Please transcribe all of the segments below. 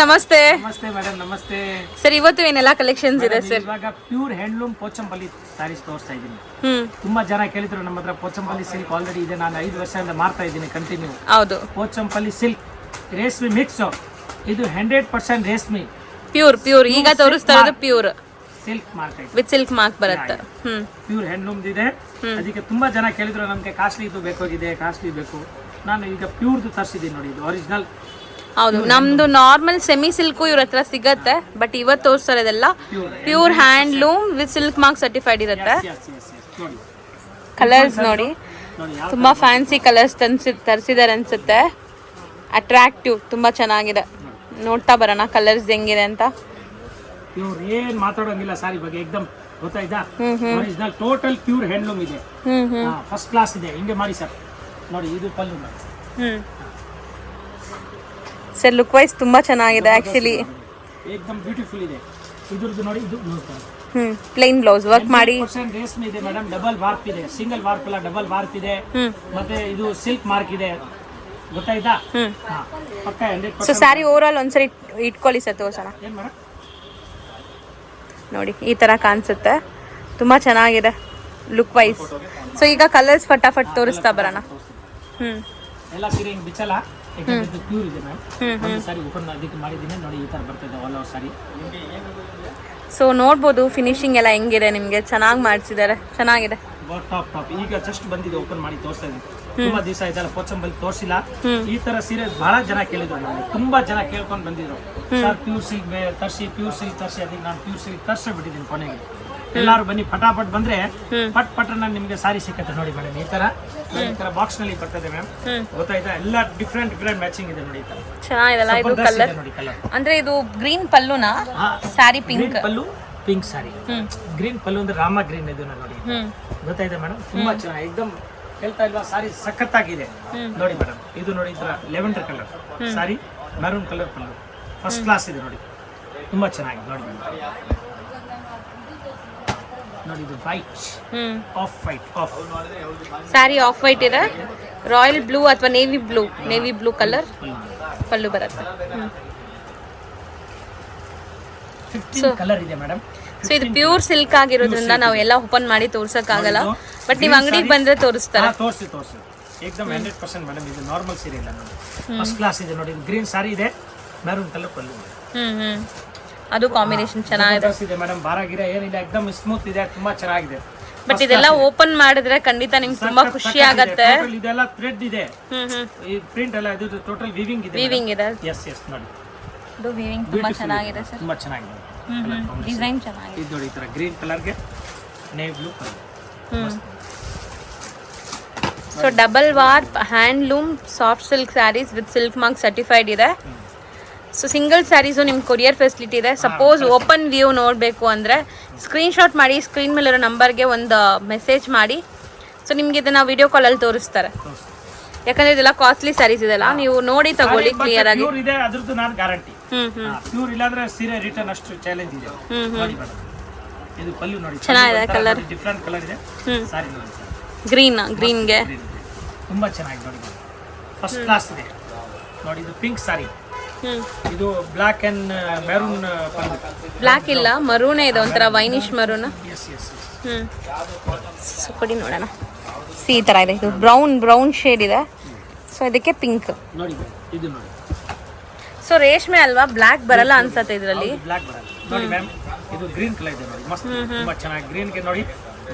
ನಮಸ್ತೆ. ನಮಸ್ತೆ ಮೇಡಮ್. ನಮಸ್ತೆ ಸರ್. ಇವತ್ತು ಏನೆಲ್ಲ ಕಲೆಕ್ಷನ್ಸ್ ಇದೆ ಸರ್? ಇವಾಗ ಪ್ಯೂರ್ ಹ್ಯಾಂಡ್ಲೂಮ್ ಪೋಚಂಪಲ್ಲಿ ಸ್ಯಾರೀಸ್ ತೋರಿಸ್ತಾ ಇದ್ದೀನಿ. ತುಂಬಾ ಜನ ಕೇಳಿದ್ರು ನಮ್ಮ ಹತ್ರ ಪೋಚಂಪಲ್ಲಿ ಸಿಲ್ಕ್ ಆಲ್ರೆಡಿ ಇದೆ. ನಾನು 5 ವರ್ಷದಿಂದ ಮಾಡ್ತಾ ಇದ್ದೀನಿ ಕಂಟಿನ್ಯೂ. ಹೌದು. ಪೋಚಂಪಲ್ಲಿ ಸಿಲ್ಕ್ ರೇಷ್ಮೆ ಮಿಕ್ಸ್. ಇದು 100% ರೇಷ್ಮೆ ಪ್ಯೂರ್ ಈಗ ತೋರಿಸ್ತಾ ಇರೋದು pure silk mark with silk mark ಬರುತ್ತೆ. ಪ್ಯೂರ್ ಹ್ಯಾಂಡ್ಲೂಮ್ ಇದೆ. ಅದಕ್ಕೆ ತುಂಬಾ ಜನ ಕೇಳಿದ್ರು ನಮಗೆ ಕಾಸ್ಟ್ಲಿ ಇದು ಬೇಕಾಗಿದೆ, ಕಾಸ್ಟ್ಲಿ ಬೇಕು. ನಾನು ಈಗ ಪ್ಯೂರ್ದು ತರಿಸಿದ್ದೀನಿ ನೋಡಿ. ಇದು ಒರಿಜಿನಲ್. ಹೌದು. ನಮ್ದು ನಾರ್ಮಲ್ ಸೆಮಿ ಸಿಲ್ಕು ಇವ್ರ ಹತ್ರ ಸಿಗತ್ತೆ. ಬಟ್ ಇವತ್ತು ತೋರಿಸ್ತಾ ಇರೋದೆಲ್ಲ pure handloom with silk mark certified ಇರುತ್ತೆ. ಕಲರ್ಸ್ ನೋಡಿ, ತುಂಬಾ ಫ್ಯಾನ್ಸಿ ಕಲರ್ಸ್ ತರಿಸಿದಾರೆ ಅನ್ಸುತ್ತೆ. ಅಟ್ರಾಕ್ಟಿವ್, ತುಂಬಾ ಚೆನ್ನಾಗಿದೆ. ನೋಡ್ತಾ ಬರೋಣ ಕಲರ್ಸ್ ಹೆಂಗಿದೆ ಅಂತ. ಇವ್ರು ಏನ್ ಮಾತಾಡೋಂಗಿಲ್ಲ ಸಾರಿ ಬಗ್ಗೆ. ಎಕ್ದಮ್ ಗೊತ್ತಾಯ್ತಾ? ಒರಿಜಿನಲ್ ಟೋಟಲ್ ಪ್ಯೂರ್ ಹ್ಯಾಂಡ್ಲೂಮ್ ಇದೆ. ಫಸ್ಟ್ ಕ್ಲಾಸ್ ಇದೆ. ಹಿಂಗೆ ಮಾಡಿ ಸರ್ ನೋಡಿ. ಇದು ಪಲ್ಲು ಸರ್. ಲುಕ್ ವೈಸ್ ತುಂಬಾ ಚೆನ್ನಾಗಿದೆ ಆಕ್ಚುಲಿ. ಏಕದಮ್ ಬ್ಯೂಟಿಫುಲ್ ಇದೆ. ಇದ್ರದ್ದು ನೋಡಿ. ಇದು ಬ್ಲೌಸ್ ಪ್ಲೇನ್ ಬ್ಲೌಸ್ ವರ್ಕ್ ಮಾಡಿ. ರೇಷ್ಮೆ ಇದೆ ಮೇಡಮ್. ಡಬಲ್ ವಾರ್ಪ್ ಇದೆ. ಸಿಂಗಲ್ ವಾರ್ಪ್ ಅಲ್ಲ, ಡಬಲ್ ವಾರ್ಪ್ ಇದೆ. ಮತ್ತೆ ಇದು ಸಿಲ್ಕ್ ಮಾರ್ಕ್ ಇದೆ. ಗೊತ್ತಾಯ್ತಾ? ಪಕ್ಕ 100%. ಸೊ ಸ್ಯಾರಿ ಓವರ್ ಆಲ್ ಒಂದ್ಸರಿ ಇಟ್ಕೊಳ್ಳಿ ಸರ್, ತೋರ್ಸೋಣ. ಏನ್ ಮೇಡಮ್ ನೋಡಿ, ಈ ತರ ಕಾಣಿಸುತ್ತೆ. ತುಂಬಾ ಚೆನ್ನಾಗಿದೆ ಲುಕ್ ವೈಸ್. ಸೊ ಈಗ ಕಲರ್ಸ್ ಫಟಾಫಟ್ ತೋರಿಸ್ತಾ ಬರೋಣ. ಎಲ್ಲ ಸೀರೆ ಹಿಂಗ್ ಬಿಚ್ಚಲ್ಲ. ಇದು ಪ್ಯೂರ್ ಇದೆ ಮ್ಯಾಮ್. ಒಂದು ಸಾರಿ ಓಪನ್ ಅದಕ್ಕೆ ಮಾಡಿದ್ದೀನಿ ನೋಡಿ. ಈ ತರ ಬರ್ತದೆ ಆಲ್ ಓವರ್ ಸಾರಿ. ಸೊ ನೋಡ್ಬೋದು ಫಿನಿಶಿಂಗ್ ಎಲ್ಲ ಹೆಂಗಿದೆ ನಿಮಗೆ. ಚೆನ್ನಾಗಿ ಮಾಡಿಸಿದ್ದಾರೆ, ಚೆನ್ನಾಗಿದೆ. ಟಾಪ್ ಈಗ ಜಸ್ಟ್ ಬಂದಿದೆ. ಓಪನ್ ಮಾಡಿ ತೋರಿಸ್ತಾ ಇದ್ದೀನಿ. ತುಂಬಾ ದಿವಸ ಆಯ್ತಲ್ಲ ಪೋಚಂಪಲ್ಲಿ ತೋರಿಸಿಲ್ಲ. ಈ ತರ ಸೀರೆ ಬಹಳ ಜನ ಕೇಳಿದ್ರು ನಮಗೆ. ತುಂಬಾ ಜನ ಕೇಳ್ಕೊಂಡು ಬಂದಿದ್ರು, ಸರ್ ಪ್ಯೂರ್ ಸಿಲ್ಕ್ ತರಿಸಿ, ಪ್ಯೂರ್ ಸಿಲ್ಕ್ ತರಿಸಿ. ಅದಕ್ಕೆ ನಾನು ಪ್ಯೂರ್ ಸಿಲ್ಕ್ ತರಿಸಿ ಬಿಟ್ಟಿದ್ದೀನಿ ಕೊನೆಗೆ. ಎಲ್ಲಾರು ಬನ್ನಿ, ಫಟಾಫಟ್ ಬಂದ್ರೆ ಪಟ್ ನಾನು ನಿಮ್ಗೆ ಸಾರಿ ಸಿಕ್ಕತ್ತೆ ನೋಡಿ ಮೇಡಮ್. ಈ ತರ ಬಾಕ್ಸ್ ನಲ್ಲಿ ಬರ್ತದೆ ಮ್ಯಾಮ್. ಗೊತ್ತಾಯ್ತಾ? ಎಲ್ಲ ಡಿಫ್ರೆಂಟ್ ಮ್ಯಾಚಿಂಗ್ ಇದೆ ನೋಡಿ. ಚೆನ್ನಾಗಿದಲ್ಲ ಇದು ಕಲರ್. ಅಂದ್ರೆ ಇದು ಗ್ರೀನ್ ಪಲ್ಲುನಾ ಸಾರಿ? ಪಿಂಕ್ ಪಲ್ಲು, ಪಿಂಕ್ ಸಾರಿ. ಗ್ರೀನ್ ಪಲ್ಲು ಅಂದ್ರೆ ರಾಮ ಗ್ರೀನ್ ಇದು ನೋಡಿ. ಗೊತ್ತಾಯ್ತಾ ಮೇಡಮ್? ತುಂಬಾ ಚೆನ್ನಾಗಿ ಎಕ್ದಮ್ ಹೇಳ್ತಾ ಇಲ್ವಾ ಸಾರಿ ಸಖತ್ತಾಗಿದೆ ನೋಡಿ ಮೇಡಮ್. ಇದು ನೋಡಿ, ಇದ್ರ ಲೆವೆಂಡರ್ ಕಲರ್ ಸಾರಿ, ಮೆರೂನ್ ಕಲರ್ ಪಲ್ಲು. ಫಸ್ಟ್ ಕ್ಲಾಸ್ ಇದೆ ನೋಡಿ. ತುಂಬಾ ಚೆನ್ನಾಗಿದೆ ನೋಡಿ ಮೇಡಮ್. ನೋಡಿ ಇದು white, of white, of sorry of white ಇದೆ. ರಾಯಲ್ ಬ್ಲೂ ಅಥವಾ ನೇವಿ ಬ್ಲೂ ಕಲರ್ ಪಲ್ಲು ಬರುತ್ತೆ. 15 ಕಲರ್ ಇದೆ ಮೇಡಮ್. ಸೊ ಇದು ಪ್ಯೂರ್ ಸಿಲ್ಕ್ ಆಗಿರೋದ್ರಿಂದ ನಾವು ಎಲ್ಲ ಓಪನ್ ಮಾಡಿ ತೋರ್ಸಕ್ಕಾಗಲ್ಲ. ಬಟ್ ನೀವು ಅಂಗಡಿಗೆ ಬಂದ್ರೆ ತೋರಿಸ್ತಾರೆ. ತೋರಿಸಿ ಏಕದಮ್ 100% ಮೇಡಮ್. ಇದು ನಾರ್ಮಲ್ ಸೀರೆ ಇಲ್ಲ ನೋಡಿ. ಫಸ್ಟ್ ಕ್ಲಾಸ್ ಇದೆ ನೋಡಿ. ಗ್ರೀನ್ ಸಾರಿ ಇದೆ, ಮೆರೂನ್ ಕಲರ್ ಪಲ್ಲು. ಅದು ಕಾಂಬಿನೇಷನ್ ಚೆನ್ನಾಗಿದೆ ಮೇಡಮ್. ಬಾರಾಗಿರ ಏನಿಲ್ಲ, ಎಕ್ದಮ್ ಸ್ಮೂತ್ ಇದೆ. ತುಂಬಾ ಚೆನ್ನಾಗಿದೆ. ಬಟ್ ಇದೆಲ್ಲ ಓಪನ್ ಮಾಡಿದ್ರೆ ಖಂಡಿತ ನಿಮ್ಗೆ ತುಂಬಾ ಖುಷಿ ಆಗುತ್ತೆ. ಇದೆಲ್ಲ ಥ್ರೆಡ್ ಇದೆ. ಈ ಪ್ರಿಂಟ್ ಎಲ್ಲ ಇದು ಟೋಟಲ್ ವೀವಿಂಗ್ ಇದೆ. ಎಸ್ ನೋಡಿ. ಇದು ವೀವಿಂಗ್ ತುಂಬಾ ಚೆನ್ನಾಗಿದೆ ಸರ್. ತುಂಬಾ ಚೆನ್ನಾಗಿದೆ. ಡಿಸೈನ್ ಚೆನ್ನಾಗಿದೆ. ಇದು ನೋಡಿ, ಈ ತರ ಗ್ರೀನ್ ಕಲರ್ಗೆ navy blue colour. So double warp handloom soft silk sarees with silk mark certified ಇದೆ. ಸೊ ಸಿಂಗಲ್ ಸ್ಯಾರೀಸು ನಿಮ್ಗೆ ಕೊರಿಯರ್ ಫೆಸಿಲಿಟಿ ಇದೆ. ಸಪೋಸ್ ಓಪನ್ ವ್ಯೂ ನೋಡಬೇಕು ಅಂದರೆ ಸ್ಕ್ರೀನ್ಶಾಟ್ ಮಾಡಿ ಸ್ಕ್ರೀನ್ ಮೇಲಿರೋ ನಂಬರ್ಗೆ ಒಂದು ಮೆಸೇಜ್ ಮಾಡಿ. ಸೊ ನಿಮ್ಗೆ ಇದನ್ನ ವಿಡಿಯೋ ಕಾಲಲ್ಲಿ ತೋರಿಸ್ತಾರೆ. ಯಾಕಂದ್ರೆ ಇದೆಲ್ಲ ಕಾಸ್ಟ್ಲಿ ಸ್ಯಾರೀಸ್ ಇದೆಲ್ಲ, ನೀವು ನೋಡಿ ತಗೊಳ್ಳಿ ಕ್ಲಿಯರ್ ಆಗಿ. ಪ್ಯೂರ್ ಇದೆ, ಅದ್ರದ್ದು ನಾನು ಗ್ಯಾರಂಟಿ. ಪ್ಯೂರ್ ಇಲ್ಲ ಅಂದ್ರೆ ಸೀರೆ ರಿಟರ್ನ್ ಅಷ್ಟು ಚಾಲೆಂಜ್ ಇದೆ ನೋಡಿ ಮೇಡಮ್. ಇದು ಪಲ್ಲು ನೋಡಿ, ಚೆನ್ನಾಗಿದೆ ಕಲರ್. ಡಿಫರೆಂಟ್ ಕಲರ್ ಇದೆ. ಸಾರಿ ನೋಡಿ, ಗ್ರೀನ್ಗೆ ತುಂಬಾ ಚೆನ್ನಾಗಿದೆ ನೋಡಿ. ಫಸ್ಟ್ ಕ್ಲಾಸ್ ಇದೆ ನೋಡಿ. ಇದು ಪಿಂಕ್ ಸಾರಿ. ಇದು black and maroon pallu. Black ಇಲ್ಲ, ಮರೂನೇ ಇದೆ, ಒಂಥರ ವೈನಿಶ್ ಮರೂನ್. ಸೊ ಕೊಡಿ ನೋಡೋಣ. ಈ ತರ ಇದೆ. ಇದು ಬ್ರೌನ್ ಶೇಡ್ ಇದೆ. ಸೊ ಇದಕ್ಕೆ ಪಿಂಕ್ ನೋಡಿ. ಇದು ನೋಡಿ. ಸೊ ರೇಷ್ಮೆ ಅಲ್ವಾ, ಬ್ಲಾಕ್ ಬರಲ್ಲ ಅನ್ಸತ್ತೆ ಇದರಲ್ಲಿ. ಬ್ಲಾಕ್ ಬರಲ್ಲ ನೋಡಿ ಮ್ಯಾಮ್. ಇದು ಗ್ರೀನ್ ಕಲರ್ ಇದೆ ನೋಡಿ. ಮಸ್ತ್, ತುಂಬಾ ಚೆನ್ನಾಗಿ. ಗ್ರೀನ್ ಗೆ ನೋಡಿ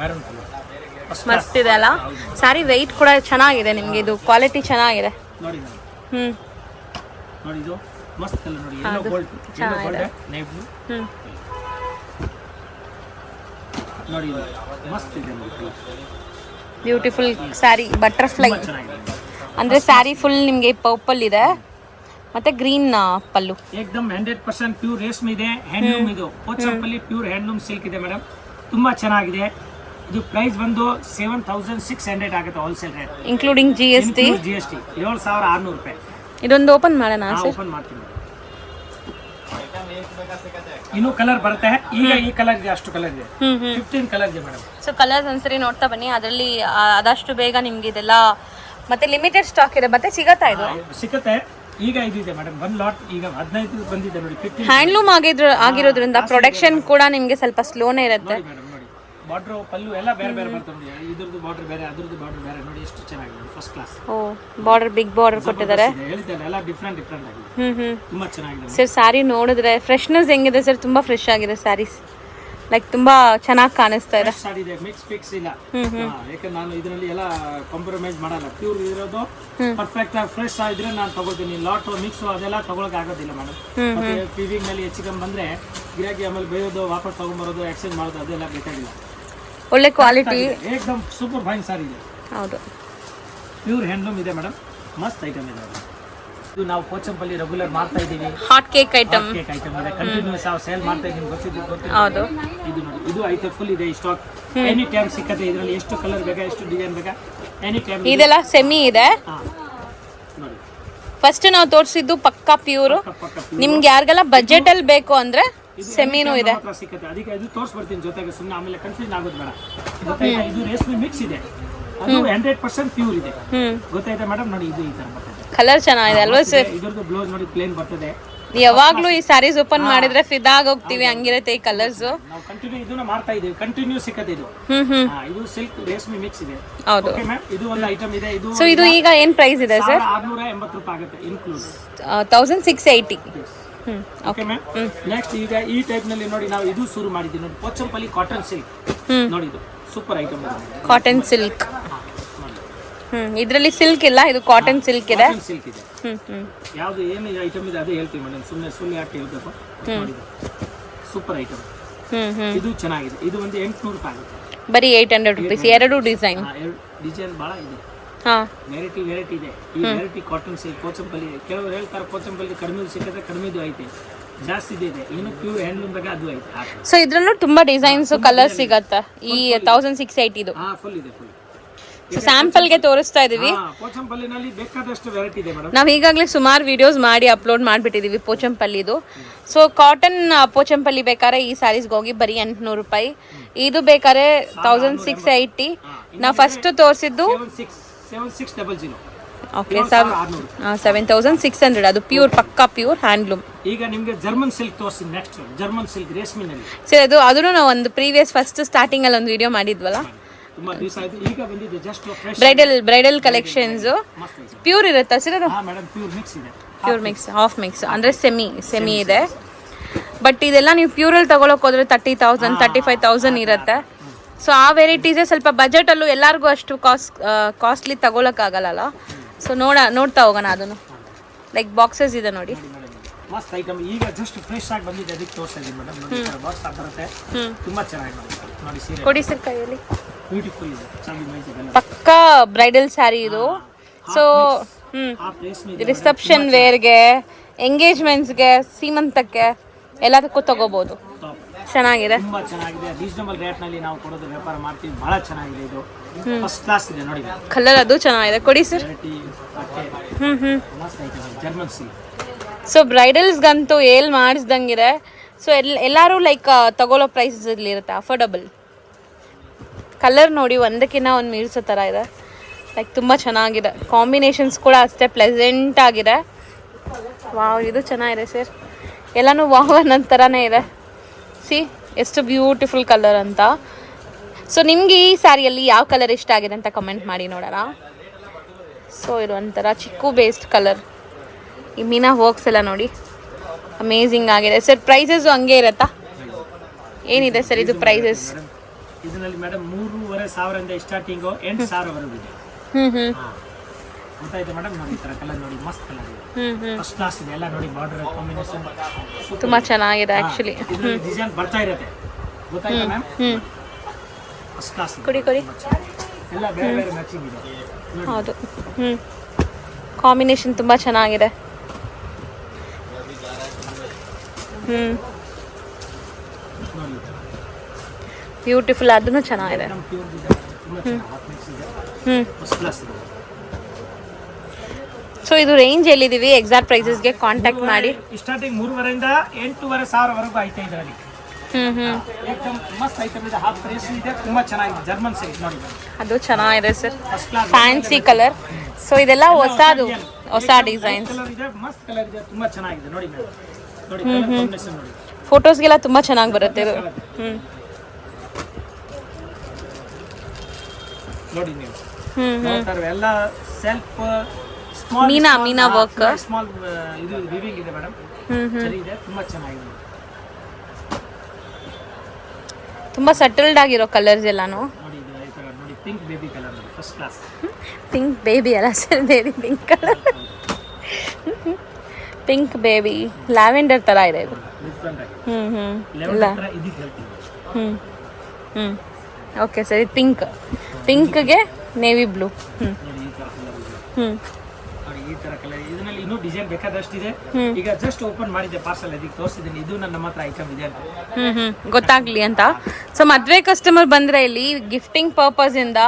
ಮೆರೂನ್ ಕಲರ್ ಮಸ್ತ್ ಇದೆ ಅಲ್ಲ. ಸಾರಿ ವೆಯ್ಟ್ ಕೂಡ ಚೆನ್ನಾಗಿದೆ. ನಿಮ್ಗೆ ಇದು ಕ್ವಾಲಿಟಿ ಚೆನ್ನಾಗಿದೆ ನೋಡಿ. ನೋಡಿ ಇದು ಮಸ್ತ್ ಕಲರ್ ನೋಡಿ. ಯೆಲ್ಲೋ ಗೋಲ್ಡ್ ನೇವಿ ಬ್ಲೂ ನೋಡಿ. ಮಸ್ತ್ ಇದೆ ನೋಡಿ. ಬ್ಯೂಟಿಫುಲ್ ಸ್ಯಾರಿ. ಬಟರ್ಫ್ಲೈ ಅಂದ್ರೆ ಸ್ಯಾರಿ ಫುಲ್ ನಿಮ್ಗೆ ಪರ್ಪಲ್ ಇದೆ ಮತ್ತೆ ಗ್ರೀನ್ ಪಲ್ಲು. ಏಕದಮ್ 100% ಪ್ಯೂರ್ ರೇಷ್ಮೆ ಇದೆ. ಹ್ಯಾಂಡ್ಲೂಮ್. ಇದು ಪೋಚಂಪಲ್ಲಿ ಪ್ಯೂರ್ ಹ್ಯಾಂಡ್ಲೂಮ್ ಸಿಲ್ಕ್ ಇದೆ ಮೇಡಮ್. ತುಂಬಾ ಚೆನ್ನಾಗಿದೆ. ಇದು ಪ್ರೈಸ್ ಬಂದು 7600 ಆಗುತ್ತೆ ಹೋಲ್ಸೇಲ್ ರೇಟ್, ಇನ್ಕ್ಲೂಡಿಂಗ್ GST. 7600 ರೂಪಾಯಿ. ಇದೊಂದು ಓಪನ್ ಮಾಡೋಣ ಸರ್. ಓಪನ್ ಮಾಡ್ತೀನಿ. ಇನ್ನೂ ಕಲರ್ ಬರುತ್ತೆ. ಈಗ ಈ ಕಲರ್ ಇದೆ, ಅಷ್ಟು ಕಲರ್ ಇದೆ. 15 ಕಲರ್ ಇದೆ ಮೇಡಮ್. ಸೊ ಕಲರ್ಸ್ ಒಂದ್ಸರಿ ನೋಡ್ತಾ ಬನ್ನಿ. ಅದರಲ್ಲಿ ಆದಷ್ಟು ಬೇಗ ನಿಮ್ಗೆ ಇದೆಲ್ಲ ಮತ್ತೆ ಲಿಮಿಟೆಡ್ ಸ್ಟಾಕ್ ಇದೆ. ಮತ್ತೆ ಸಿಗತ್ತಾ ಇದು? ಸಿಗುತ್ತೆ. ಈಗ ಇದು ಇದೆ ಮೇಡಮ್ 1 ಲಾಟ್ ಈಗ 15 ಬಂದಿದೆ ನೋಡಿ 15 ಹ್ಯಾಂಡ್ಲೂಮ್ ಆಗಿರೋದ್ರಿಂದ ಪ್ರೊಡಕ್ಷನ್ ಕೂಡ ನಿಮಗೆ ಸ್ವಲ್ಪ ಸ್ಲೋನೇ ಇರುತ್ತೆ. ನೋಡಿ ಮೇಡಮ್ ನೋಡಿ ಬಾರ್ಡರ್ ಪಲ್ಲು ಎಲ್ಲ ಬೇರೆ ಬೇರೆ ಬರ್ತದೆ ನೋಡಿ. ಇದ್ರದ್ದು ಬಾರ್ಡರ್ ಬೇರೆ ಅದ್ರದ್ದು ಬಾರ್ಡರ್ ಬೇರೆ ನೋಡಿ ಎಷ್ಟು ಚೆನ್ನಾಗಿದೆ ನೋಡಿ ಫಸ್ಟ್ ಕ್ಲಾಸ್. ಓ ಬಾರ್ಡರ್ ಬಿಗ್ ಬಾರ್ಡರ್ ಕೊಟ್ಟಿದ್ದಾರೆ. ಹೇಳಿದ್ದಲ್ಲ ಎಲ್ಲ ಡಿಫ್ರೆಂಟ್ ಆಗಿದೆ. ತುಂಬಾ ಚೆನ್ನಾಗಿದೆ ಸರ್. ಸ್ಯಾರಿ ನೋಡಿದ್ರೆ ಫ್ರೆಶ್ನೆಸ್ ಹೆಂಗಿದೆ ಸರ್? ತುಂಬಾ ಫ್ರೆಶ್ ಆಗಿದೆ ಸ್ಯಾರೀಸ್. ಲೈಕ್ ತುಂಬಾ ಚೆನ್ನಾಗಿ ಕಾಣಿಸ್ತಾ ಇದೆ. ಇದೆ ಮಿಕ್ಸ್ ಫಿಕ್ಸ್ ಇಲ್ಲ. ಯಾಕಂದ್ರೆ ನಾನು ಇದರಲ್ಲಿ ಎಲ್ಲ ಕಾಂಪ್ರಮೈಸ್ ಮಾಡಲ್ಲ. ಪ್ಯೂರ್ ಇರೋದು ಪರ್ಫೆಕ್ಟ್ ಆಗಿ ಫ್ರೆಶ್ ಆಗಿದ್ರೆ ನಾನು ತಗೋತೀನಿ. ಲಾಟ್ ಮಿಕ್ಸ್ ಅದೆಲ್ಲ ತಗೊಳಕ್ ಆಗೋದಿಲ್ಲ ಮೇಡಮ್. ಮತ್ತೆ ಫೀವಿಂಗ್ ನಲ್ಲಿ ಹೆಚ್ಚಿಗೆ ಬಂದ್ರೆ ಗಿರಾಕಿ ಆಮೇಲೆ ಬೇಯೋದು ವಾಪಸ್ ತಗೊಂಬರೋದು ಎಕ್ಸ್ಚೇಂಜ್ ಮಾಡೋದು ಅದೆಲ್ಲ ಬೇಕಾಗಿಲ್ಲ. ಒಳ್ಳೆ ಕ್ವಾಲಿಟಿ ಏಕದಮ್ ಸೂಪರ್ ಫೈನ್ ಸಾರಿ ಇದೆ. ಹೌದು ಪ್ಯೂರ್ ಹ್ಯಾಂಡ್ಲೂಮ್ ಇದೆ ಮೇಡಮ್. ಮಸ್ತ್ ಐಟಮ್ ಇದೆ. ಇದು ನಾವು ಪೋಚಂಪಲ್ಲಿ ರೆಗ್ಯುಲರ್ ಮಾಡ್ತಾ ಇದೀವಿ. ಹಾಟ್ ಕೇಕ್ ಐಟಮ್ ಇದೆ ಕಂಟಿನ್ಯೂಸ್ ಸೇಲ್ ಮಾಡ್ತಾ ಇದೀನಿ. ಗೊತ್ತಿದ್ದು ಹೌದು. ಇದು ನೋಡಿ ಇದು ಐತೆ ಫುಲ್ ಇದೆ ಸ್ಟಾಕ್. ಎನಿ ಟೈಮ್ ಸಿಕ್ಕತ್ತೆ. ಇದರಲ್ಲಿ ಎಷ್ಟು ಕಲರ್ ಬೇಕಾ ಎಷ್ಟು ಡಿಸೈನ್ ಬೇಕಾ ಎನಿ ಟೈಮ್. ಇದೆಲ್ಲ ಸೆಮಿ ಇದೆ. ನೋಡಿ ಫಸ್ಟ್ ನಾವು ತೋರಿಸಿದ್ದು ಪಕ್ಕಾ ಪ್ಯೂರ್. ನಿಮ್ಗೆ ಯಾರಿಗೆಲ್ಲ ಬಜೆಟ್ ಅಲ್ಲಿ ಬೇಕು ಅಂದ್ರೆ ಸೆಮಿನೂ ಇದೆ. ಸಿಕ್ಕತ್ತೆ. ಅದಕ್ಕೆ ಇದು ತೋರಿಸ್ಬಿಡ್ತೀನಿ ಜೊತೆಗೆ ಸುಮ್ಮನೆ ಆಮೇಲೆ ಕನ್ಫ್ಯೂಷನ್ ಆಗೋದು ಬೇಡ. ಗೊತ್ತಾಯ್ತಾ? ಇದು ರೇಷ್ಮೆ ಮಿಕ್ಸ್ ಇದೆ. ಅದು 100% ಪ್ಯೂರ್ ಇದೆ. ಗೊತ್ತಾಯ್ತಾ ಮೇಡಮ್? ನೋಡಿ ಇದು ಈ ತರ ಬರ್ತದೆ. ಕಲರ್ ಚೆನ್ನಾಗಿದೆ ಅಲ್ವಾ ಸರ್? ಇದರದ್ದು ಬ್ಲೌಸ್ ನೋಡಿ ಪ್ಲೇನ್ ಬರ್ತದೆ. ಯಾವಾಗ್ಲೂ ಈ ಸ್ಯಾರೀಸ್ ಓಪನ್ ಮಾಡಿದ್ರೆ ಫಿದಾ ಆಗೋಗ್ತೀವಿ, ಹಂಗಿರುತ್ತೆ ಈ ಕಲರ್ಸ್. ನಾವು ಕಂಟಿನ್ಯೂ ಇದನ್ನ ಮಾಡ್ತಾ ಇದೀವಿ. ಕಂಟಿನ್ಯೂ ಸಿಕ್ಕತ್ತೆ ಇದು. ಇದು ಸಿಲ್ಕ್ ರೇಷ್ಮೆ ಮಿಕ್ಸ್ ಇದೆ. ಹೌದು. ಓಕೆ ಮ್ಯಾಮ್, ಇದು ಒಂದು ಐಟಮ್ ಇದೆ. ಇದು ಸೊ ಇದು ಈಗ ಏನ್ ಪ್ರೈಸ್ ಇದೆ ಸರ್? 680 ರೂಪಾಯಿ ಆಗುತ್ತೆ ಇನ್ಕ್ಲೂಡ್. 1680. Okay ma'am. ನೆಕ್ಸ್ಟ್ ಈಗ ಈ ಟೈಪ್ ನಲ್ಲಿ ನೋಡಿ ನಾವು ಇದು ಶುರು ಮಾಡಿದ್ದೀವಿ ನೋಡಿ. ಪೋಚಂಪಲ್ಲಿ ಕಾಟನ್ ಸಿಲ್ಕ್ ನೋಡಿ. ಇದು ಸೂಪರ್ ಐಟಮ್ ಇದೆ. Cotton silk. ಇದರಲ್ಲಿ ಸಿಲ್ಕ್ ಇಲ್ಲ, ಇದು ಕಾಟನ್ ಸಿಲ್ಕ್ ಇದೆ. ಸಿಲ್ಕ್ ಇದೆ. ಯಾವ್ದು ಏನು ಐಟಮ್ ಇದೆ ಅದೇ ಹೇಳ್ತೀವಿ ಮೇಡಮ್. ಸುಮ್ಮನೆ ಯಾಕೆ ಹೇಳ್ಬೇಕು. ನೋಡಿ ಸೂಪರ್ ಐಟಮ್. ಇದು ಚೆನ್ನಾಗಿದೆ. ಇದು ಒಂದು 800 ರೂಪಾಯಿ ಆಗುತ್ತೆ. ಬರೀ 800 ರೂಪೀಸ್. ಎರಡು ಡಿಸೈನ್ ಬಹಳ ಇದೆ. ವೆರೈಟಿ ಇದೆ. ಈ ವೆರೈಟಿ ಕಾಟನ್ ಸಿಲ್ಕ್ ಪೋಚಂಪಲ್ಲಿ. ಕೆಲವರು ಹೇಳ್ತಾರೆ ಪೋಚಂಪಲ್ಲಿ ಕಡಿಮೆ ಸಿಕ್ಕಿದ್ರೆ ಕಡಿಮೆದು ಐತೆ, ಜಾಸ್ತಿ ಇದೆ. ಏನು ಪ್ಯೂರ್ ಹ್ಯಾಂಡ್ಲೂಮ್ ಬಗ್ಗೆ ಅದು ಐತೆ. ಸೊ ಇದ್ರಲ್ಲೂ ತುಂಬಾ ಡಿಸೈನ್ಸ್ ಕಲರ್ ಸಿಗತ್ತೆ. ಈ 1680 ಇದು ಫುಲ್ ಇದೆ. ಫುಲ್ ಸ್ಯಾಂಪಲ್ ಗೆ ತೋರಿಸ್ತಾ ಇದೀವಿ. ಪೋಚಂಪಲ್ಲಿನಲ್ಲಿ ಬೇಕಾದಷ್ಟು ವೆರೈಟಿ ಇದೆ ಮೇಡಮ್. ನಾವು ಈಗಾಗಲೇ ಸುಮಾರು ವಿಡಿಯೋಸ್ ಮಾಡಿ ಅಪ್ಲೋಡ್ ಮಾಡಿಬಿಟ್ಟಿದೀವಿ ಪೋಚಂಪಲ್ಲಿದು. ಸೊ ಕಾಟನ್ ಪೋಚಂಪಲ್ಲಿ ಬೇಕಾದ್ರೆ ಈ ಸ್ಯಾರೀಸ್ಗೆ ಹೋಗಿ ಬರೀ 800 ರೂಪಾಯಿ. ಇದು ಬೇಕಾದ್ರೆ 1680. ನಾವು ಫಸ್ಟ್ ತೋರಿಸಿದ್ದು 7600. ಓಕೆ 7600. ಅದು ಪ್ಯೂರ್ ಪಕ್ಕಾ ಪ್ಯೂರ್ ಹ್ಯಾಂಡ್ಲೂಮ್. ಈಗ ನಿಮಗೆ ಜರ್ಮನ್ ಸಿಲ್ಕ್ ತೋರಿಸ್ತೀನಿ. ನೆಕ್ಸ್ಟ್ ಜರ್ಮನ್ ಸಿಲ್ಕ್ ರೇಷ್ಮೆನಲ್ಲಿ. ಸರ್ ಅದನ್ನು ನಾವು ಒಂದು ಪ್ರೀವಿಯಸ್ ಫಸ್ಟ್ ಸ್ಟಾರ್ಟಿಂಗ್ ಅಲ್ಲಿ ಒಂದು ವಿಡಿಯೋ ಮಾಡಿದ್ವಲ್ಲ. ತುಂಬಾ ದಿವಸ ಆಯ್ತು. ಈಗ ಬಂದಿದೆ just fresh bridal collections. Pure ಇರುತ್ತಾ ಸರ್ ಅದು? ಮೇಡಮ್ ಪ್ಯೂರ್ ಮಿಕ್ಸ್ ಇದೆ. ಪ್ಯೂರ್ ಮಿಕ್ಸ್, ಹಾಫ್ ಮಿಕ್ಸ್ ಅಂದ್ರೆ ಸೆಮಿ ಇದೆ. ಬಟ್ ಇದೆಲ್ಲ ನೀವು ಪ್ಯೂರಲ್ಲಿ ತಗೊಳಕ್ ಹೋದ್ರೆ 30,000 35,000 ಇರುತ್ತೆ. ಸೊ ಆ ವೆರೈಟೀಸೇ ಸ್ವಲ್ಪ ಬಜೆಟ್ ಅಲ್ಲೂ ಎಲ್ಲರಿಗೂ ಅಷ್ಟು ಕಾಸ್ಟ್ಲಿ ತಗೊಳಕ್ ಆಗಲ್ಲ. ಸೊ ನೋಡ್ತಾ ಹೋಗೋಣ. ಅದನ್ನು ಲೈಕ್ ಬಾಕ್ಸಸ್ ಇದೆ ನೋಡಿ. ಮಸ್ತ್ ಐಟಮ್. ಈಗ ಜಸ್ಟ್ ಫ್ರೆಶ್ ಆಗಿ ಬಂದಿದೆ, ಅದಕ್ಕೆ ತೋರಿಸ್ತಾ ಇದ್ದೀನಿ ಮೇಡಮ್. ನೋಡಿ ಬಾಕ್ಸ್ ಬರುತ್ತೆ. ತುಂಬಾ ಚೆನ್ನಾಗಿ ನೋಡಿ ಸೀರೆ ಕೊಡಿ ಸರ್ ಕೈಯಲ್ಲಿ. ಬ್ಯೂಟಿಫುಲ್ ಇದೆ. ಚೆನ್ನಾಗಿ ಪಕ್ಕಾ ಬ್ರೈಡಲ್ ಸ್ಯಾರಿ ಇದು. ಸೊ ರಿಸೆಪ್ಷನ್ ವೇರ್ಗೆ, ಎಂಗೇಜ್ಮೆಂಟ್ಸ್ಗೆ, ಸೀಮಂತಕ್ಕೆ ಎಲ್ಲದಕ್ಕೂ ತಗೋಬಹುದು. ಚೆನ್ನಾಗಿದೆ. ತುಂಬಾ ಚೆನ್ನಾಗಿದೆ. ರೀಸನಬಲ್ ರೇಟ್ ನಲ್ಲಿ ನಾವು ಕೊಡೋದು ವ್ಯಾಪಾರ ಮಾಡ್ತೀವಿ. ಬಹಳ ಚೆನ್ನಾಗಿದೆ. ಇದು ಫಸ್ಟ್ ಕ್ಲಾಸ್ ಇದೆ ನೋಡಿ. ಕಲರ್ ಅದು ಚೆನ್ನಾಗಿದೆ. ಕೊಡಿ ಸರ್. German silk. ಸೊ ಬ್ರೈಡಲ್ಸ್ಗಂತೂ ಮಾಡಿಸ್ದಂಗಿದೆ. ಸೊ ಎಲ್ಲರೂ ಲೈಕ್ ತಗೊಳ್ಳೋ ಪ್ರೈಸಲ್ಲಿ ಇರುತ್ತೆ, ಅಫೋರ್ಡಬಲ್. ಕಲರ್ ನೋಡಿ ಒಂದಕ್ಕಿಂತ ಒಂದು ಮೀರಿಸೋ ಥರ ಇದೆ. ಲೈಕ್ ತುಂಬ ಚೆನ್ನಾಗಿದೆ. ಕಾಂಬಿನೇಷನ್ಸ್ ಕೂಡ ಅಷ್ಟೇ ಪ್ಲೆಸೆಂಟ್ ಆಗಿದೆ. ವಾವ್, ಇದು ಚೆನ್ನಾಗಿದೆ ಸರ್. ಎಲ್ಲನೂ ವಾವ್ ಅನ್ನೋ ಥರನೇ ಇದೆ. ಸಿ ಎಷ್ಟು ಬ್ಯೂಟಿಫುಲ್ ಕಲರ್ ಅಂತ. ಸೊ ನಿಮಗೆ ಈ ಸ್ಯಾರಿಯಲ್ಲಿ ಯಾವ ಕಲರ್ ಇಷ್ಟ ಆಗಿದೆ ಅಂತ ಕಮೆಂಟ್ ಮಾಡಿ ನೋಡೋಣ. ಸೊ ಇದು ಒಂಥರ ಚಿಕ್ಕು ಬೇಸ್ಡ್ ಕಲರ್. ಈ ಮೀನಾ ವರ್ಕ್ಸ್ ಎಲ್ಲ ನೋಡಿ ಅಮೇಝಿಂಗ್ ಆಗಿದೆ ಸರ್. ಪ್ರೈಸಸ್ ಹಂಗೆ ಇರತ್ತಾ? ಏನಿದೆ ಸರ್ ಇದು ಪ್ರೈಸಸ್? ಇದರಲ್ಲಿ ಮೇಡಮ್ 3,500 ಸ್ಟಾರ್ಟಿಂಗ್ 8,000 ವರೆಗೂ ಇದೆ. ಗೊತ್ತಾಯ್ತು ಮೇಡಮ್. ನೋಡಿ ಈ ತರ ಕಲರ್ ನೋಡಿ, ಮಸ್ತ್ ಕಲರ್ ಇದೆ. ಫಸ್ಟ್ ಕ್ಲಾಸ್ ಇದೆ. ಎಲ್ಲ ನೋಡಿ ಬಾರ್ಡರ್ ಕಾಂಬಿನೇಷನ್ ತುಂಬಾ ಚೆನ್ನಾಗಿದೆ ಆಕ್ಚುಲಿ. ಇದರಲ್ಲಿ ಡಿಸೈನ್ ಬರ್ತಾ ಇರುತ್ತೆ. ಗೊತ್ತಾಯ್ತಾ ಮ್ಯಾಮ್? First class. ಕೊಡಿ ಎಲ್ಲ ಬೇರೆ ಬೇರೆ ಮ್ಯಾಚಿಂಗ್ ಇದೆ. ಹೌದು. ಕಾಂಬಿನೇಷನ್ ತುಂಬಾ ಚೆನ್ನಾಗಿದೆ. ಬ್ಯೂಟಿಫುಲ್. ಅದನ್ನು ಚೆನ್ನಾಗಿದೆ. ಸೊ ಇದು ರೇಂಜ್ ಎಲ್ಲಿದ್ದೀವಿ, ಎಕ್ಸಾಕ್ಟ್ ಪ್ರೈಸಸ್ಗೆ ಕಾಂಟ್ಯಾಕ್ಟ್ ಮಾಡಿ. ಸ್ಟಾರ್ಟಿಂಗ್ 3,500 8,500 ವರೆಗೂ ಐತೆ ಇದರಲ್ಲಿ. ಮಸ್ತ್ ಐಟಮ್ ಇದೆ. ಹಾಫ್ ಪ್ರೈಸ್ ಇದೆ. ತುಂಬಾ ಚೆನ್ನಾಗಿದೆ. ಜರ್ಮನ್ ಸಿಲ್ಕ್ ನೋಡಿ, ಅದು ಚೆನ್ನಾಗಿದೆ ಸರ್. Fancy colour. ಸೊ ಇದೆಲ್ಲ ಹೊಸದು ಹೊಸ ಡಿಸೈನ್ಸ್ ಕಲರ್ ಇದೆ, ಮಸ್ತ್ ಕಲರ್ ಇದೆ, ತುಂಬಾ ಚೆನ್ನಾಗಿದೆ ನೋಡಿ ಮೇಡಮ್. ನೋಡಿ ಕಲರ್ ಕಾಂಬಿನೇಷನ್ ನೋಡಿ, ಫೋಟೋಸ್ಗೆಲ್ಲ ತುಂಬ ಚೆನ್ನಾಗಿ ಬರುತ್ತೆ ಇದು. ನೋಡಿ ನೀವು ಹ್ಮ್ ನೋಡ್ತಾರೆ ಎಲ್ಲ ಸೆಲ್ಫ್ ಸ್ಮಾಲ್ ಮೀನಾ ವರ್ಕ್. ಸ್ಮಾಲ್ ಇದು ವಿವಿಂಗ್ ಇದೆ ಮೇಡಮ್, ಸರಿ ಇದೆ, ತುಂಬಾ ಚೆನ್ನಾಗಿದೆ. ತುಂಬ ಸಟಲ್ಡ್ ಆಗಿರೋ ಕಲರ್ಸ್ ಎಲ್ಲಾನು. ನೋಡಿ ಇದು ಈ ತರ ನೋಡಿ, ಪಿಂಕ್ ಬೇಬಿ ಕಲರ್ ನೋಡಿ, ಫಸ್ಟ್ ಕ್ಲಾಸ್. ಪಿಂಕ್ ಬೇಬಿ ಅಲ್ಲ sir, baby pink colour. Pink baby lavender ಥರ ಇದೆ ಇದು. ಡಿಫ್ರೆಂಟ್ ಆಗಿ ಇಲ್ಲ ಲೆವೆಲ್ ತರ ಇದಕ್ಕೆ ಹೇಳ್ತೀವಿ. ಓಕೆ ಸರ್, ಇದು ಪಿಂಕ್ಗೆ ನೇವಿ ಬ್ಲೂ. ನೋಡಿ ಈ ತರ ಕಲರ್ ಇದೆ, ನೋಡಿ ಈ ತರ ಕಲರ್. ಇದರಲ್ಲಿ ಇನ್ನೂ ಡಿಸೈನ್ ಬೇಕಾದಷ್ಟು ಇದೆ. ಈಗ ಜಸ್ಟ್ ಓಪನ್ ಮಾಡಿದ್ದೆ ಪಾರ್ಸಲ್, ಅದಕ್ಕೆ ತೋರಿಸಿದ್ದೀನಿ. ಇದು ನಮ್ಮ ಹತ್ರ ಐಟಮ್ ಇದೆ ಅಂತ ಗೊತ್ತಾಗ್ಲಿ ಅಂತ. ಸೊ ಮದುವೆ ಕಸ್ಟಮರ್ ಬಂದರೆ ಇಲ್ಲಿ ಗಿಫ್ಟಿಂಗ್ ಪರ್ಪಸ್ ಇಂದ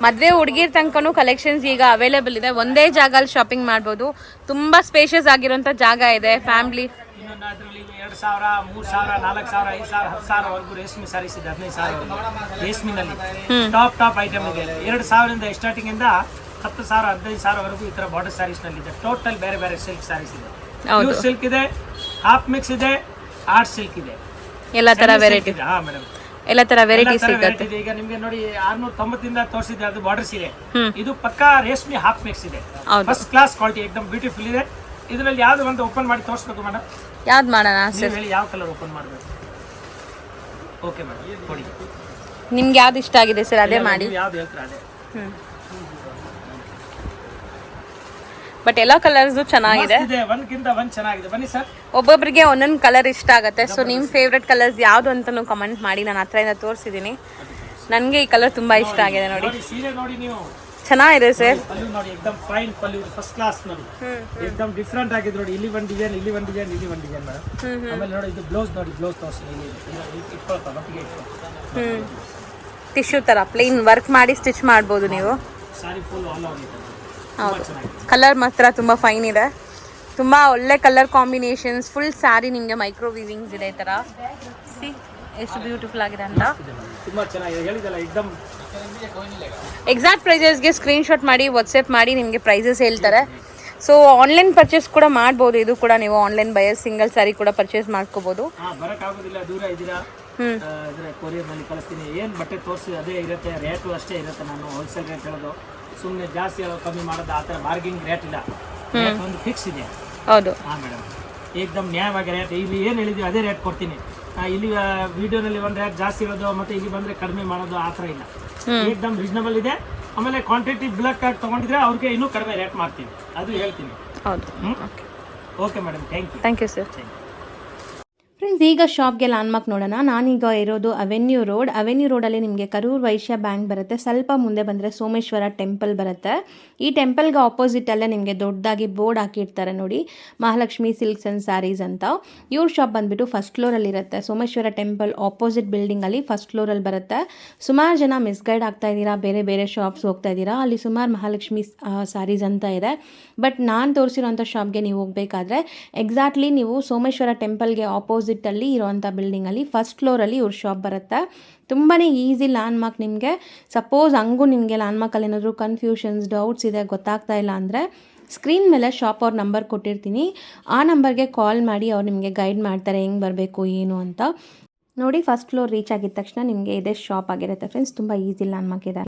ಮದುವೆ ಹುಡುಗಿರ್ ತನಕನೂ ಕಲೆಕ್ಷನ್ಸ್ ಈಗ ಅವೈಲೇಬಲ್ ಇದೆ. ಒಂದೇ ಜಾಗಲ್ಲಿ ಶಾಪಿಂಗ್ ಮಾಡ್ಬೋದು. ತುಂಬ ಸ್ಪೇಷಿಯಸ್ ಆಗಿರೋಂಥ ಜಾಗ ಇದೆ. ಫ್ಯಾಮಿಲಿ ಇನ್ನೊಂದು ಅದರಲ್ಲಿ 2,000, 3,000, 4,000, 5,000, 10,000ವರೆಗೂ ರೇಷ್ಮೆ ಸಾರೀಸ್ ಇದೆ. 15,000 ರೇಷ್ಮೆನಲ್ಲಿ ಟಾಪ್ ಐಟಮ್ ಇದೆ. 2,000 ಸ್ಟಾರ್ಟಿಂಗ್ ಇಂದ 10,000, 15,000ವರೆಗೂ ಈ ತರ ಬಾರ್ಡರ್ ಸ್ಯಾರೀಸ್ ನಲ್ಲಿ ಇದೆ. ಟೋಟಲ್ ಬೇರೆ ಬೇರೆ ಸಿಲ್ಕ್ ಸ್ಯಾರೀಸ್ ಇದೆ. ಪ್ಯೂರ್ ಸಿಲ್ಕ್ ಇದೆ, ಹಾಫ್ ಮಿಕ್ಸ್ ಇದೆ, ಆರ್ಟ್ ಸಿಲ್ಕ್ ಇದೆ, ಎಲ್ಲ ತರ ವೆರೈಟಿ. ಹಾ ಮೇಡಮ್, ಎಲ್ಲ ತರ ವೆರೈಟಿ ಸಿಗುತ್ತೆ. ಈಗ ನಿಮ್ಗೆ ನೋಡಿ 690 ತೋರಿಸಿದೆ, ಅದು ಬಾರ್ಡರ್ಸ್ ಇದೆ. ಇದು ಪಕ್ಕಾ ರೇಷ್ಮೆ ಹಾಫ್ ಮಿಕ್ಸ್ ಇದೆ, ಫಸ್ಟ್ ಕ್ಲಾಸ್ ಕ್ವಾಲಿಟಿ, ಎಕ್ದಮ್ ಬ್ಯೂಟಿಫುಲ್ ಇದೆ. ಇದರಲ್ಲಿ ಯಾವ್ದು ಒಂದು ಓಪನ್ ಮಾಡಿ ತೋರಿಸ್ಬೇಕು ಮೇಡಮ್? ಯಾವ್ದು ಮಾಡೋಣ ಸರ್? ಹೇಳಿ ಯಾವ ಕಲರ್ ಓಪನ್ ಮಾಡಬೇಕು? ಓಕೆ ಮೇಡಮ್, ಕೊಡಿ. ನಿಮ್ಗೆ ಯಾವ್ದು ಇಷ್ಟ ಆಗಿದೆ ಸರ್ ಅದೇ ಮಾಡಿ. ಯಾವ್ದು ಹೇಳ್ತೀರಾ ಅದೇ. ಬಟ್ ಎಲ್ಲ ಕಲರ್ಸ್ ಚೆನ್ನಾಗಿದೆ, ಒಂದ್ಕಿಂತ ಒಂದ್ ಚೆನ್ನಾಗಿದೆ. ಬನ್ನಿ ಸರ್, ಒಬ್ಬೊಬ್ಬರಿಗೆ ಒಂದೊಂದು ಕಲರ್ ಇಷ್ಟ ಆಗುತ್ತೆ. ಸೊ ನಿಮ್ಮ ಫೇವ್ರೆಟ್ ಕಲರ್ಸ್ ಯಾವುದು ಅಂತಾನು ಕಮೆಂಟ್ ಮಾಡಿ. ನಾನು ಹತ್ರದಿಂದ ತೋರಿಸಿದ್ದೀನಿ. ನನಗೆ ಈ ಕಲರ್ ತುಂಬಾ ಇಷ್ಟ ಆಗಿದೆ. ನೋಡಿ ಸೀರೆ ನೋಡಿ ನೀವು, ಚೆನ್ನಾಗಿದೆ ಸರ್. ಪಲ್ಲು ನೋಡಿ, ಎಕ್ದಮ್ ಫೈನ್ ಪಲ್ಲು, ಫಸ್ಟ್ ಕ್ಲಾಸ್ ನೋಡಿ, ಎಕ್ದಮ್ ಡಿಫ್ರೆಂಟ್ ಆಗಿದೆ ನೋಡಿ. ಇಲ್ಲಿ ಒಂದು ಡಿಸೈನ್, ಇಲ್ಲಿ ಒಂದು ಡಿಸೈನ್, ಇಲ್ಲಿ ಒಂದು ಡಿಸೈನ್ ಮೇಡಮ್. ಆಮೇಲೆ ನೋಡಿ ಇದು ಬ್ಲೌಸ್ ನೋಡಿ, ಬ್ಲೌಸ್ ತೋರಿಸಿ ಇಟ್ಕೊಳ್ತಾ ಮಟ್ಟಿಗೆ ಟಿಶ್ಯೂ ತರ ಪ್ಲೇನ್ ವರ್ಕ್ ಮಾಡಿ ಸ್ಟಿಚ್ ಮಾಡ್ಬೋದು ನೀವು. ಸಾರಿ ಫುಲ್ ಆಲ್ ಓವರ್ ಇದೆ. ಹೌದು, ಕಲರ್ ಮಾತ್ರ ತುಂಬ ಫೈನ್ ಇದೆ. ತುಂಬ ಒಳ್ಳೆ ಕಲರ್ ಕಾಂಬಿನೇಷನ್ಸ್. ಫುಲ್ ಸ್ಯಾರಿ ನಿಮಗೆ ಮೈಕ್ರೋ ವೀವಿಂಗ್ಸ್ ಇದೆ. ಈ ಥರ ಸಿ ಎಷ್ಟು ಬ್ಯೂಟಿಫುಲ್ ಆಗಿದೆ ಅಂತ. ತುಂಬ ಚೆನ್ನಾಗಿದೆ, ಹೇಳಿದಲ್ಲ ಎಕ್ದಮ್. ಎಕ್ಸಾಕ್ಟ್ ಪ್ರೈಸಸ್ಗೆ ಸ್ಕ್ರೀನ್ಶಾಟ್ ಮಾಡಿ ವಾಟ್ಸಪ್ ಮಾಡಿ, ನಿಮಗೆ ಪ್ರೈಸಸ್ ಹೇಳ್ತಾರೆ. ಸೊ ಆನ್ಲೈನ್ ಪರ್ಚೇಸ್ ಕೂಡ ಮಾಡ್ಬೋದು. ಇದು ಕೂಡ ನೀವು ಆನ್ಲೈನ್ ಬಯರ್ ಸಿಂಗಲ್ ಸ್ಯಾರಿ ಕೂಡ ಪರ್ಚೇಸ್ ಮಾಡ್ಕೋಬೋದು. ಬರೋಕ್ಕಾಗೋದಿಲ್ಲ, ದೂರ ಇದ್ದೀರಾ ಅಂದರೆ ಕೊರಿಯರ್ನಲ್ಲಿ ಕಳಿಸ್ತೀನಿ. ಏನು ಬಟ್ಟೆ ತೋರಿಸಿ ಅದೇ ಇರುತ್ತೆ, ರೇಟು ಅಷ್ಟೇ ಇರುತ್ತೆ. ನಾನು ಹೋಲ್ಸೇಲ್ ರೇಟ್ ಹೇಳೋದು, ಸುಮ್ಮನೆ ಜಾಸ್ತಿ ಕಮ್ಮಿ ಮಾಡೋದು, ಆ ಥರ ಬಾರ್ಗಿಂಗ್ ರೇಟ್ ಇಲ್ಲ. ಒಂದು ಫಿಕ್ಸ್ ಇದೆ. ಹೌದು, ಹಾಂ ಮೇಡಮ್, ಏಕದಮ್ ನ್ಯಾಯವಾಗಿ ರೇಟ್. ಇಲ್ಲಿ ಏನು ಹೇಳಿದ್ವಿ ಅದೇ ರೇಟ್ ಕೊಡ್ತೀನಿ. ಇಲ್ಲಿ ವಿಡಿಯೋನಲ್ಲಿ ಒಂದು ರೇಟ್ ಜಾಸ್ತಿ ಇರೋದು, ಮತ್ತೆ ಇಲ್ಲಿ ಬಂದರೆ ಕಡಿಮೆ ಮಾಡೋದು ಆ ಥರ ಇಲ್ಲ. ಏಕದಮ್ ರೀಸನಬಲ್ ಇದೆ. ಆಮೇಲೆ ಕ್ವಾಂಟಿಟಿ ಬ್ಲಾಕ್ ಆಗಿ ತೊಗೊಂಡಿದ್ರೆ ಅವ್ರಿಗೆ ಇನ್ನೂ ಕಡಿಮೆ ರೇಟ್ ಮಾಡ್ತೀನಿ, ಅದು ಹೇಳ್ತೀನಿ. ಹೌದು, okay madam, thank you sir. Friends, ಈಗ ಶಾಪ್ಗೆ ಲ್ಯಾಂಡ್ಮಾರ್ಕ್ ನೋಡೋಣ. ನಾನೀಗ ಇರೋದು ಅವೆನ್ಯೂ ರೋಡಲ್ಲಿ ನಿಮಗೆ ಕರೂರ್ ವೈಶ್ಯ ಬ್ಯಾಂಕ್ ಬರುತ್ತೆ. ಸ್ವಲ್ಪ ಮುಂದೆ ಬಂದರೆ ಸೋಮೇಶ್ವರ ಟೆಂಪಲ್ ಬರುತ್ತೆ. ಈ ಟೆಂಪಲ್ಗೆ ಆಪೋಸಿಟಲ್ಲೇ ನಿಮಗೆ ದೊಡ್ಡದಾಗಿ ಬೋರ್ಡ್ ಹಾಕಿರ್ತಾರೆ ನೋಡಿ, ಮಹಾಲಕ್ಷ್ಮಿ ಸಿಲ್ಕ್ಸ್ ಆ್ಯಂಡ್ ಸ್ಯಾರೀಸ್ ಅಂತ. ಇವ್ರ ಶಾಪ್ ಬಂದುಬಿಟ್ಟು ಫಸ್ಟ್ ಫ್ಲೋರಲ್ಲಿ ಇರುತ್ತೆ. ಸೋಮೇಶ್ವರ ಟೆಂಪಲ್ ಆಪೋಸಿಟ್ ಬಿಲ್ಡಿಂಗಲ್ಲಿ ಫಸ್ಟ್ ಫ್ಲೋರಲ್ಲಿ ಬರುತ್ತೆ. ಸುಮಾರು ಜನ ಮಿಸ್ಗೈಡ್ ಆಗ್ತಾ ಇದ್ದೀರಾ, ಬೇರೆ ಬೇರೆ ಶಾಪ್ಸ್ ಹೋಗ್ತಾ ಇದ್ದೀರಾ. ಅಲ್ಲಿ ಸುಮಾರು ಮಹಾಲಕ್ಷ್ಮಿ ಸ್ಯಾರೀಸ್ ಅಂತ ಇದೆ. ಬಟ್ ನಾನು ತೋರಿಸಿರೋಂಥ ಶಾಪ್ಗೆ ನೀವು ಹೋಗಬೇಕಾದ್ರೆ ಎಕ್ಸಾಕ್ಟ್ಲಿ ನೀವು ಸೋಮೇಶ್ವರ ಟೆಂಪಲ್ಗೆ ಆಪೋಸಿಟಲ್ಲಿ ಇರೋವಂಥ ಬಿಲ್ಡಿಂಗಲ್ಲಿ ಫಸ್ಟ್ ಫ್ಲೋರಲ್ಲಿ ಇವ್ರ ಶಾಪ್ ಬರುತ್ತೆ. ತುಂಬಾ ಈಸಿ ಲ್ಯಾಂಡ್ಮಾರ್ಕ್ ನಿಮಗೆ. ಸಪೋಸ್ ಹಂಗೂ ನಿಮಗೆ ಲ್ಯಾಂಡ್ಮಾರ್ಕಲ್ಲಿ ಏನಾದರೂ ಕನ್ಫ್ಯೂಷನ್ಸ್, ಡೌಟ್ಸ್ ಇದೆ, ಗೊತ್ತಾಗ್ತಾ ಇಲ್ಲ ಅಂದರೆ ಸ್ಕ್ರೀನ್ ಮೇಲೆ ಶಾಪ್ ಅವ್ರ ನಂಬರ್ ಕೊಟ್ಟಿರ್ತೀನಿ. ಆ ನಂಬರ್ಗೆ ಕಾಲ್ ಮಾಡಿ ಅವ್ರು ನಿಮಗೆ ಗೈಡ್ ಮಾಡ್ತಾರೆ ಹೆಂಗೆ ಬರಬೇಕು ಏನು ಅಂತ. ನೋಡಿ, ಫಸ್ಟ್ ಫ್ಲೋರ್ ರೀಚ್ ಆಗಿದ ತಕ್ಷಣ ನಿಮಗೆ ಇದೇ ಶಾಪ್ ಆಗಿರುತ್ತೆ ಫ್ರೆಂಡ್ಸ್. ತುಂಬ ಈಸಿ ಲ್ಯಾಂಡ್ಮಾರ್ಕ್ ಇದೆ.